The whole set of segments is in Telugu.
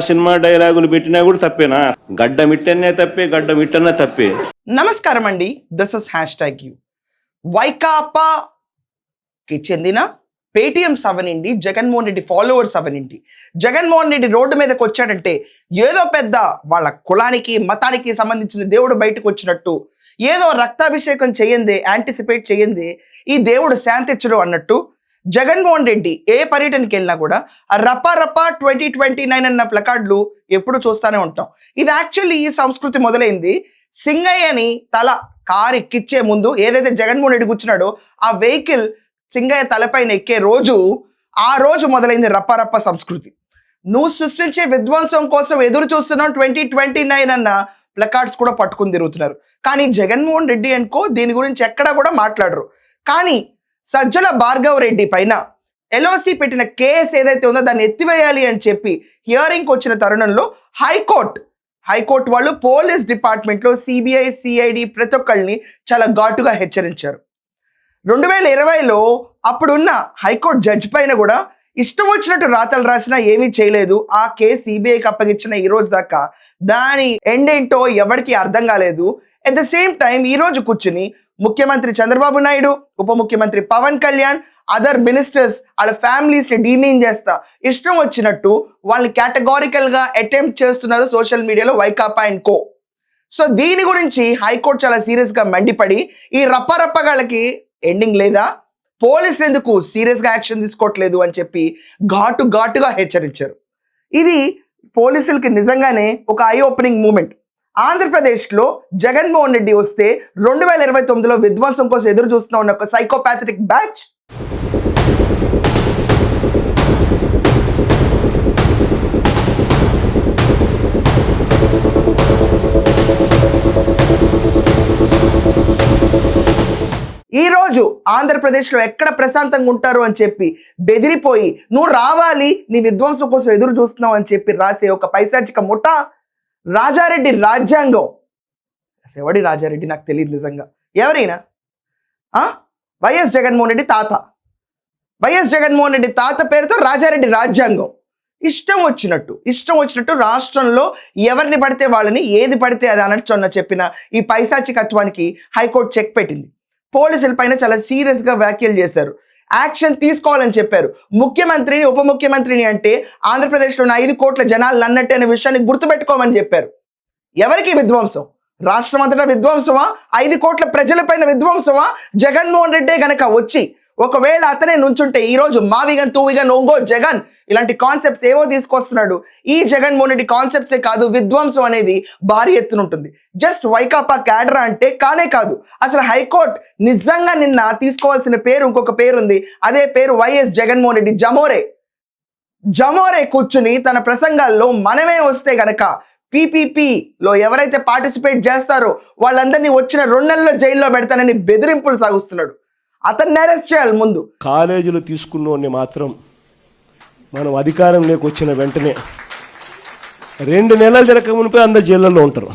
సినిమా డైలాగులు పెట్టినా కూడా తప్పేనా? గడ్డ మిట్టనే తప్పే, గడ్డ మిట్టనే తప్పే. నమస్కారం అండి, దిస్ ఇస్ #you. వైకాపాకి చెందిన పేటీఎంస్ అవనండి, జగన్మోహన్ రెడ్డి ఫాలోవర్స్ అవనండి, జగన్మోహన్ రెడ్డి రోడ్డు మీదకి వచ్చాడంటే ఏదో పెద్ద వాళ్ళ కులానికి మతానికి సంబంధించిన దేవుడు బయటకు వచ్చినట్టు, ఏదో రక్తాభిషేకం చేయందే, యాంటిసిపేట్ చేయందే ఈ దేవుడు శాంతించడు అన్నట్టు జగన్మోహన్ రెడ్డి ఏ పర్యటనకి వెళ్ళినా కూడా ఆ రపా 2029 అన్న ప్లకార్డులు ఎప్పుడు చూస్తూనే ఉంటాం. ఇది యాక్చువల్లీ ఈ సంస్కృతి మొదలైంది సింగయ్యని తల కారు ఎక్కిచ్చే ముందు ఏదైతే జగన్మోహన్ రెడ్డి కూర్చున్నాడో ఆ వెహికల్ సింగయ్య తలపైన ఎక్కే రోజు, ఆ రోజు మొదలైంది రప్ప సంస్కృతి. నువ్వు సృష్టించే విధ్వంసం కోసం ఎదురు చూస్తున్నాం 2029 అన్న ప్లకార్డ్స్ కూడా పట్టుకుని తిరుగుతున్నారు. కానీ జగన్మోహన్ రెడ్డి అనుకో దీని గురించి ఎక్కడా కూడా మాట్లాడరు. కానీ సజ్జల భార్గవ్ రెడ్డి పైన ఎల్ఓసి పెట్టిన కేసు ఏదైతే ఉందో దాన్ని ఎత్తివేయాలి అని చెప్పి హియరింగ్కి వచ్చిన తరుణంలో హైకోర్టు వాళ్ళు పోలీస్ డిపార్ట్మెంట్లో సిబిఐ, సిఐడి ప్రతి ఒక్కళ్ళని చాలా ఘాటుగా హెచ్చరించారు. 2020లో అప్పుడున్న హైకోర్టు జడ్జి పైన కూడా ఇష్టం వచ్చినట్టు రాతలు రాసినా ఏమీ చేయలేదు. ఆ కేసు సిబిఐకి అప్పగించిన ఈ రోజు దాకా దాని ఎండ్ ఏంటో ఎవరికి అర్థం కాలేదు. అట్ ద సేమ్ టైం ఈ రోజు కూర్చుని ముఖ్యమంత్రి చంద్రబాబు నాయుడు, ఉప ముఖ్యమంత్రి పవన్ కళ్యాణ్, అదర్ మినిస్టర్స్ వాళ్ళ ఫ్యామిలీస్ని డీమీన్ చేస్తా ఇష్టం వచ్చినట్టు వాళ్ళని కేటగారికల్గా అటెంప్ట్ చేస్తున్నారు సోషల్ మీడియాలో వైకాపా అండ్ కో. సో దీని గురించి హైకోర్టు చాలా సీరియస్గా మండిపడి ఈ రప్పగాళ్ళకి ఎండింగ్ లేదా, పోలీసులు ఎందుకు సీరియస్గా యాక్షన్ తీసుకోవట్లేదు అని చెప్పి ఘాటుగా హెచ్చరించారు. ఇది పోలీసులకి నిజంగానే ఒక ఐ ఓపెనింగ్ మూమెంట్. ఆంధ్రప్రదేశ్లో జగన్మోహన్ రెడ్డి వస్తే 2029లో విధ్వంసం కోసం ఎదురు చూస్తున్న ఉన్న ఒక సైకోపాథటిక్ బ్యాచ్ ఈరోజు ఆంధ్రప్రదేశ్లో ఎక్కడ ప్రశాంతంగా ఉంటారు అని చెప్పి బెదిరిపోయి నువ్వు రావాలి నీ విధ్వంసం కోసం ఎదురు చూస్తున్నావు అని చెప్పి రాసే ఒక పైశాచిక ముఠా రాజారెడ్డి రాజ్యాంగం. ఎవడి రాజారెడ్డి నాకు తెలియదు నిజంగా. ఎవరైనా వైఎస్ జగన్మోహన్ రెడ్డి తాత పేరుతో రాజారెడ్డి రాజ్యాంగం. ఇష్టం వచ్చినట్టు రాష్ట్రంలో ఎవరిని పడితే వాళ్ళని ఏది పడితే అది అనొచ్చు చెప్పిన ఈ పైశాచికత్వానికి హైకోర్టు చెక్ పెట్టింది. పోలీసుల పైన చాలా సీరియస్గా వ్యాఖ్యలు చేశారు. యాక్షన్ తీసుకోవాలని చెప్పారు. ముఖ్యమంత్రిని, ఉప ముఖ్యమంత్రిని అంటే ఆంధ్రప్రదేశ్లోని 5 కోట్ల జనాలు అన్నట్టు అనే విషయాన్ని గుర్తుపెట్టుకోమని చెప్పారు. ఎవరికి విధ్వంసం? రాష్ట్రం అంతటా విధ్వంసమా? 5 కోట్ల ప్రజలపైన విధ్వంసమా? జగన్మోహన్ రెడ్డే గనక వచ్చి ఒకవేళ అతనే నుంచుంటే ఈరోజు మావిగన్ తూవిగన్ ఒంగో జగన్ ఇలాంటి కాన్సెప్ట్స్ ఏవో తీసుకొస్తున్నాడు. ఈ జగన్మోహన్ రెడ్డి కాన్సెప్ట్సే కాదు, విధ్వంసం అనేది భారీ ఎత్తున ఉంటుంది. జస్ట్ వైకాపా క్యాడరా అంటే కానే కాదు. అసలు హైకోర్టు నిజంగా నిన్న తీసుకోవాల్సిన పేరు ఇంకొక పేరు ఉంది. అదే పేరు వైఎస్ జగన్మోహన్ రెడ్డి జమోరే కూర్చుని తన ప్రసంగాల్లో మనమే వస్తే గనక పీపీపీలో ఎవరైతే పార్టిసిపేట్ చేస్తారో వాళ్ళందరినీ వచ్చిన 2 నెలల్లో జైల్లో పెడతానని బెదిరింపులు సాగుస్తున్నాడు. అతన్ని అరెస్ట్ చేయాలి ముందు. కాలేజీలు తీసుకున్నోని మాత్రం మనం అధికారంలోకి వచ్చిన వెంటనే 2 నెలలు జరగక మునిపే అందరు జైళ్ళల్లో ఉంటారు.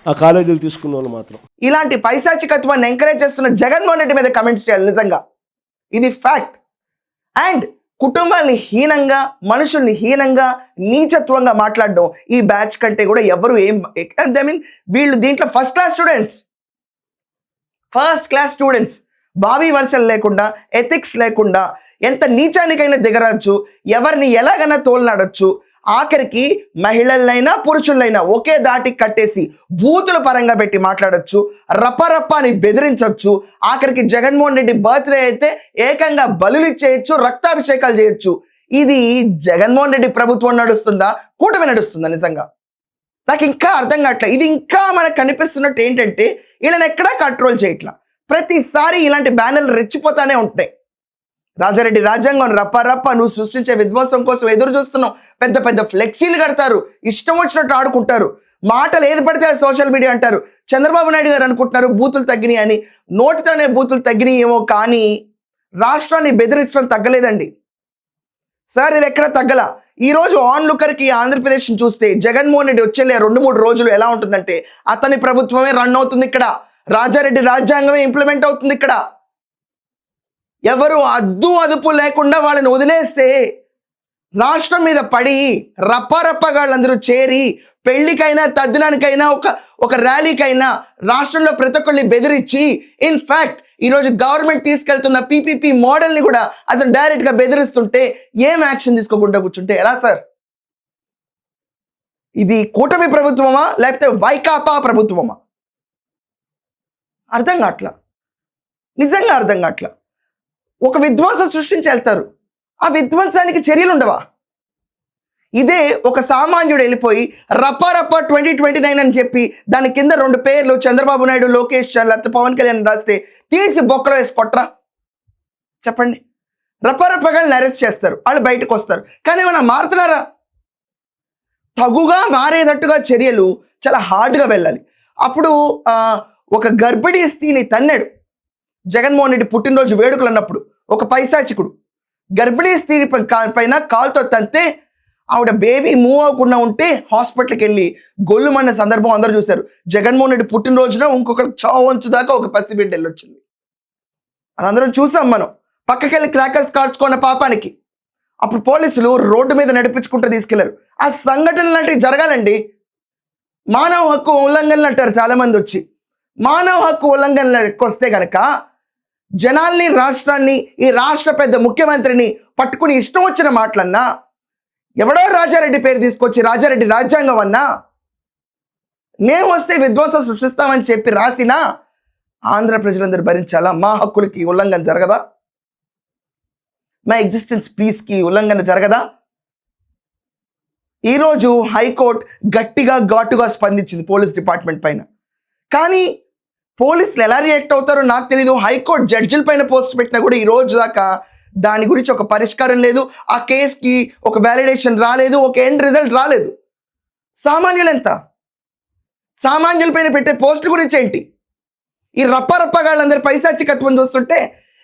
ఆ కాలేజీలు తీసుకున్న వాళ్ళు మాత్రం. ఇలాంటి పైశాచికత్వాన్ని ఎంకరేజ్ చేస్తున్న జగన్మోహన్ రెడ్డి మీద కమెంట్స్ చేయాలి. నిజంగా ఇది ఫ్యాక్ట్. అండ్ కుటుంబాన్ని హీనంగా, మనుషుల్ని హీనంగా, నీచత్వంగా మాట్లాడడం ఈ బ్యాచ్ కంటే కూడా ఎవరు వీళ్ళు దీంట్లో ఫస్ట్ క్లాస్ స్టూడెంట్స్ భావి వర్షాలు లేకుండా, ఎథిక్స్ లేకుండా ఎంత నీచానికైనా దిగరచ్చు, ఎవరిని ఎలాగైనా తోలనాడచ్చు, ఆఖరికి మహిళలైనా పురుషులైనా ఒకే దాటికి కట్టేసి బూతుల పరంగా పెట్టి మాట్లాడచ్చు, రప్పని బెదిరించవచ్చు, ఆఖరికి జగన్మోహన్ రెడ్డి బర్త్డే అయితే ఏకంగా బలులు ఇచ్చేయచ్చు, రక్తాభిషేకాలు చేయొచ్చు. ఇది జగన్మోహన్ రెడ్డి ప్రభుత్వం నడుస్తుందా, కూటమి నడుస్తుందా? నిజంగా నాకు ఇంకా అర్థం కావట్లేదు. ఇది ఇంకా మనకు కనిపిస్తున్నట్టు ఏంటంటే వీళ్ళని ఎక్కడా కంట్రోల్ చేయట్లా. ప్రతిసారి ఇలాంటి బ్యానర్లు రెచ్చిపోతానే ఉంటాయి. రాజారెడ్డి రాజ్యాంగం రప్ప నువ్వు సృష్టించే విధ్వంసం కోసం ఎదురు చూస్తున్నావు. పెద్ద ఫ్లెక్సీలు కడతారు, ఇష్టం వచ్చినట్టు ఆడుకుంటారు, మాటలు ఏది పడితే సోషల్ మీడియా అంటారు. చంద్రబాబు నాయుడు గారు అనుకుంటున్నారు బూతులు తగ్గినాయి అని. నోటితోనే బూతులు తగ్గినాయి ఏమో, కానీ రాష్ట్రాన్ని బెదిరించడం తగ్గలేదండి సార్. ఇది ఎక్కడ తగ్గల. ఈరోజు ఆన్ లుకర్కి ఆంధ్రప్రదేశ్ని చూస్తే జగన్మోహన్ రెడ్డి వచ్చే 2-3 రోజులు ఎలా ఉంటుందంటే అతని ప్రభుత్వమే రన్ అవుతుంది ఇక్కడ. రాజారెడ్డి రాజ్యాంగమే ఇంప్లిమెంట్ అవుతుంది ఇక్కడ. ఎవరు అదుపు లేకుండా వాళ్ళని వదిలేస్తే రాష్ట్రం మీద పడి రప్పరప్పగాళ్ళందరూ చేరి పెళ్లికైనా తద్దినానికైనా ఒక ర్యాలీకైనా రాష్ట్రంలో ప్రతి ఒక్కరిని బెదిరించి ఇన్ఫ్యాక్ట్ ఈరోజు గవర్నమెంట్ తీసుకెళ్తున్న పీపీపీ మోడల్ని కూడా అతను డైరెక్ట్గా బెదిరిస్తుంటే ఏం యాక్షన్ తీసుకోకుండా కూర్చుంటే ఎలా సార్? ఇది కూటమి ప్రభుత్వమా లేకపోతే వైకాపా ప్రభుత్వమా? అర్థం కావట్లా, నిజంగా అర్థం కావట్లా. ఒక విధ్వంసం సృష్టించి వెళ్తారు, ఆ విధ్వంసానికి చర్యలు ఉండవా? ఇదే ఒక సామాన్యుడు వెళ్ళిపోయి రప్ప 2029 అని చెప్పి దాని కింద 2 పేర్లు చంద్రబాబు నాయుడు, లోకేష్ లేకపోతే పవన్ కళ్యాణ్ రాస్తే తీసి బొక్కలో వేసి కొట్రా చెప్పండి. రప్పరప్పగాళ్ళని అరెస్ట్ చేస్తారు, వాళ్ళు బయటకు వస్తారు, కానీ ఏమైనా మారుతున్నారా? తగుగా మారేటట్టుగా చర్యలు చాలా హార్డ్గా వెళ్ళాలి. అప్పుడు ఒక గర్భిణీ స్త్రీని తన్నాడు జగన్మోహన్ రెడ్డి పుట్టినరోజు వేడుకలు అన్నప్పుడు. ఒక పైశాచికుడు గర్భిణీ స్త్రీ పైన కాలుతో తంతే ఆవిడ బేబీ మూవ్ అవ్వకుండా ఉంటే హాస్పిటల్కి వెళ్ళి గొల్లుమన్న సందర్భం అందరూ చూశారు. జగన్మోహన్ రెడ్డి పుట్టినరోజున ఇంకొక చావంచు దాకా ఒక పసిబిడ్డ వెళ్ళొచ్చింది, అదందరం చూసాం మనం. పక్కకెళ్ళి క్రాకర్స్ కాల్చుకున్న పాపానికి అప్పుడు పోలీసులు రోడ్డు మీద నడిపించుకుంటూ తీసుకెళ్లారు. ఆ సంఘటన లాంటివి జరగాలండి. మానవ హక్కు ఉల్లంఘనలు అంటారు చాలామంది వచ్చి. మానవ హక్కు ఉల్లంఘనలకు వస్తే కనుక జనాల్ని, రాష్ట్రాన్ని, ఈ రాష్ట్ర పెద్ద ముఖ్యమంత్రిని పట్టుకుని ఇష్టం వచ్చిన మాటలన్నా, ఎవడో రాజారెడ్డి పేరు తీసుకొచ్చి రాజారెడ్డి రాజ్యాంగం అన్నా, మేము వస్తే విధ్వంసం సృష్టిస్తామని చెప్పి రాసినా ఆంధ్ర ప్రజలందరూ భరించాలా? మా హక్కులకి ఉల్లంఘన జరగదా? మా ఎగ్జిస్టెన్స్ పీస్కి ఉల్లంఘన జరగదా? ఈరోజు హైకోర్టు గట్టిగా ఘాటుగా స్పందించింది పోలీస్ డిపార్ట్మెంట్ పైన. కానీ పోలీసులు ఎలా రియాక్ట్ అవుతారో నాకు తెలీదు. హైకోర్టు జడ్జిల పైన పోస్ట్ పెట్టినా కూడా ఈ రోజు దాకా దాని గురించి ఒక పరిష్కారం లేదు. ఆ కేసుకి ఒక వ్యాలిడేషన్ రాలేదు, ఒక ఎండ్ రిజల్ట్ రాలేదు. సామాన్యులు ఎంత? సామాన్యుల పైన పెట్టే పోస్టుల గురించి ఏంటి? ఈ రప్పగాళ్ళందరూ పైశాచికత్వం చూస్తుంటే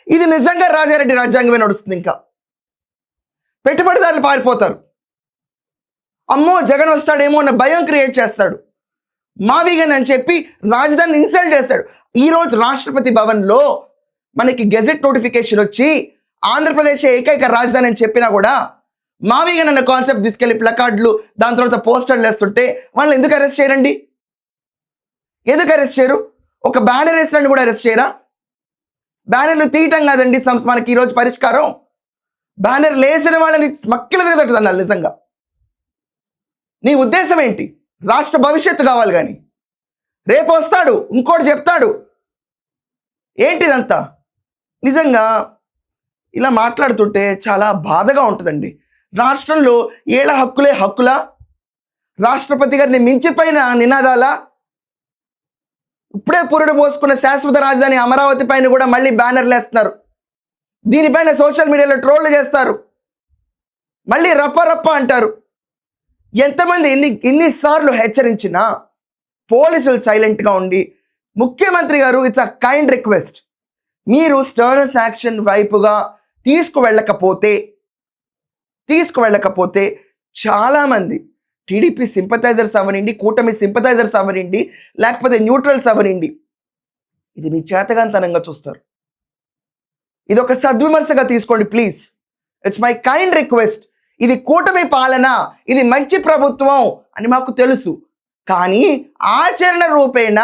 ఇది నిజంగా రాజారెడ్డి రాజ్యాంగమే నడుస్తుంది. ఇంకా పెట్టుబడిదారులు పారిపోతారు. అమ్మో జగన్ వస్తాడేమో అన్న భయం క్రియేట్ చేస్తాడు. మావిగన్ అని చెప్పి రాజధానిని ఇన్సల్ట్ చేస్తాడు. ఈరోజు రాష్ట్రపతి భవన్లో మనకి గెజెట్ నోటిఫికేషన్ వచ్చి ఆంధ్రప్రదేశ్ ఏకైక రాజధాని అని చెప్పినా కూడా మావిగన్ అన్న కాన్సెప్ట్ తీసుకెళ్లి ప్లకార్డులు, దాని తర్వాత పోస్టర్లు వేస్తుంటే వాళ్ళని ఎందుకు అరెస్ట్ చేయరండి? ఎందుకు అరెస్ట్ చేయరు? ఒక బ్యానర్ వేసినట్టు కూడా అరెస్ట్ చేయరా? బ్యానర్లు తీయటం కాదండి మనకి ఈరోజు పరిష్కారం. బ్యానర్లు వేసిన వాళ్ళని మక్కిల తట్టుదన్నారు. నిజంగా నీ ఉద్దేశం ఏంటి? రాష్ట్ర భవిష్యత్తు కావాలి, కానీ రేపు వస్తాడు ఇంకోటి చెప్తాడు. ఏంటిదంతా? నిజంగా ఇలా మాట్లాడుతుంటే చాలా బాధగా ఉంటుందండి. రాష్ట్రంలో ఏళ్ళ హక్కులే హక్కులా? రాష్ట్రపతి గారిని మించిపోయిన నినాదాలా? ఇప్పుడే పురుడు పోసుకున్న శాశ్వత రాజధాని అమరావతి పైన కూడా మళ్ళీ బ్యానర్లు వేస్తున్నారు. దీనిపైన సోషల్ మీడియాలో ట్రోల్ చేస్తారు, మళ్ళీ రప్ప అంటారు. ఎంతమంది ఎన్నిసార్లు హెచ్చరించినా పోలీసులు సైలెంట్గా ఉండి, ముఖ్యమంత్రి గారు ఇట్స్ అ కైండ్ రిక్వెస్ట్, మీరు స్టర్నస్ యాక్షన్ వైపుగా తీసుకువెళ్ళకపోతే చాలామంది టీడీపీ సింపథైజర్స్ అవ్వనండి, కూటమి సింపథైజర్స్ అవ్వనండి, లేకపోతే న్యూట్రల్స్ అవ్వనండి, ఇది మీ చేతగాంతనంగా చూస్తారు. ఇది ఒక సద్విమర్శగా తీసుకోండి please. It's my kind request. ఇది కూటమి పాలన, ఇది మంచి ప్రభుత్వం అని మాకు తెలుసు, కానీ ఆచరణ రూపేణ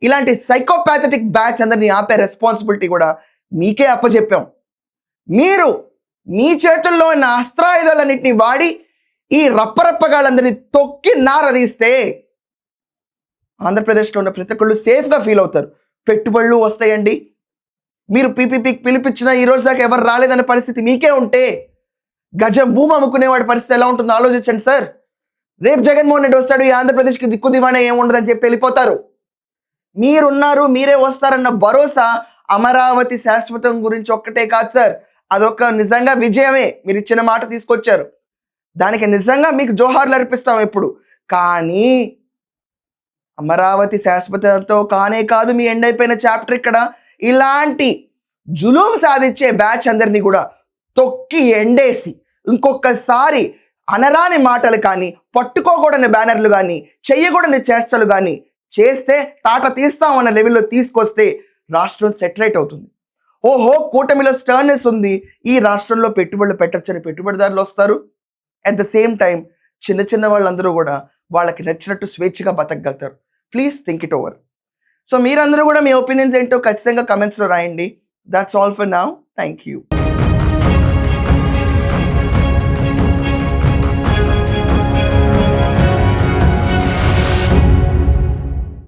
ఇలాంటి సైకోపాథటిక్ బ్యాచ్ అందరినీ ఆపే రెస్పాన్సిబిలిటీ కూడా మీకే అప్పచెప్పాం. మీరు మీ చేతుల్లో ఉన్న అస్త్రాయుధాలన్నింటినీ వాడి ఈ రప్పగాళ్ళందరినీ తొక్కి నారదీస్తే ఆంధ్రప్రదేశ్లో ఉన్న ప్రతి ఒక్కళ్ళు సేఫ్గా ఫీల్ అవుతారు. పెట్టుబడులు వస్తాయండి. మీరు పీపీపీకి పిలిపించినా ఈ రోజు దాకా ఎవరు రాలేదనే పరిస్థితి మీకే ఉంటే గజం భూమి అమ్ముకునేవాడి పరిస్థితి ఎలా ఉంటుందో ఆలోచించండి సార్. రేపు జగన్మోహన్ రెడ్డి వస్తాడు, ఈ ఆంధ్రప్రదేశ్కి దిక్కు దివాణా ఏముండదని చెప్పి వెళ్ళిపోతారు. మీరున్నారు, మీరే వస్తారన్న భరోసా అమరావతి శాశ్వతం గురించి ఒక్కటే కాదు సార్, అదొక నిజంగా విజయమే. మీరు ఇచ్చిన మాట తీసుకొచ్చారు, దానికి నిజంగా మీకు జోహార్లు అర్పిస్తాం ఎప్పుడు. కానీ అమరావతి శాశ్వతంతో కానే కాదు మీ ఎండ్ అయిపోయిన చాప్టర్. ఇక్కడ ఇలాంటి జులుం సాధించే బ్యాచ్ అందరినీ కూడా తొక్కి ఎండేసి ఇంకొకసారి అనరాని మాటలు కానీ, పట్టుకోకూడని బ్యానర్లు కానీ, చెయ్యకూడని చేష్టలు కానీ చేస్తే తాట తీస్తామన్న లెవెల్లో తీసుకొస్తే రాష్ట్రం సెటిలైట్ అవుతుంది. ఓహో కూటమిలో స్టర్నెస్ ఉంది, ఈ రాష్ట్రంలో పెట్టుబడులు పెట్టచ్చని పెట్టుబడిదారులు వస్తారు. అట్ ద సేమ్ టైం చిన్న చిన్న వాళ్ళందరూ కూడా వాళ్ళకి నచ్చినట్టు స్వేచ్ఛగా బతకగలుగుతారు. Please think it over. So మీరందరూ కూడా మీ ఒపీనియన్స్ ఏంటో ఖచ్చితంగా కమెంట్స్లో రాయండి. That's all for now. Thank you.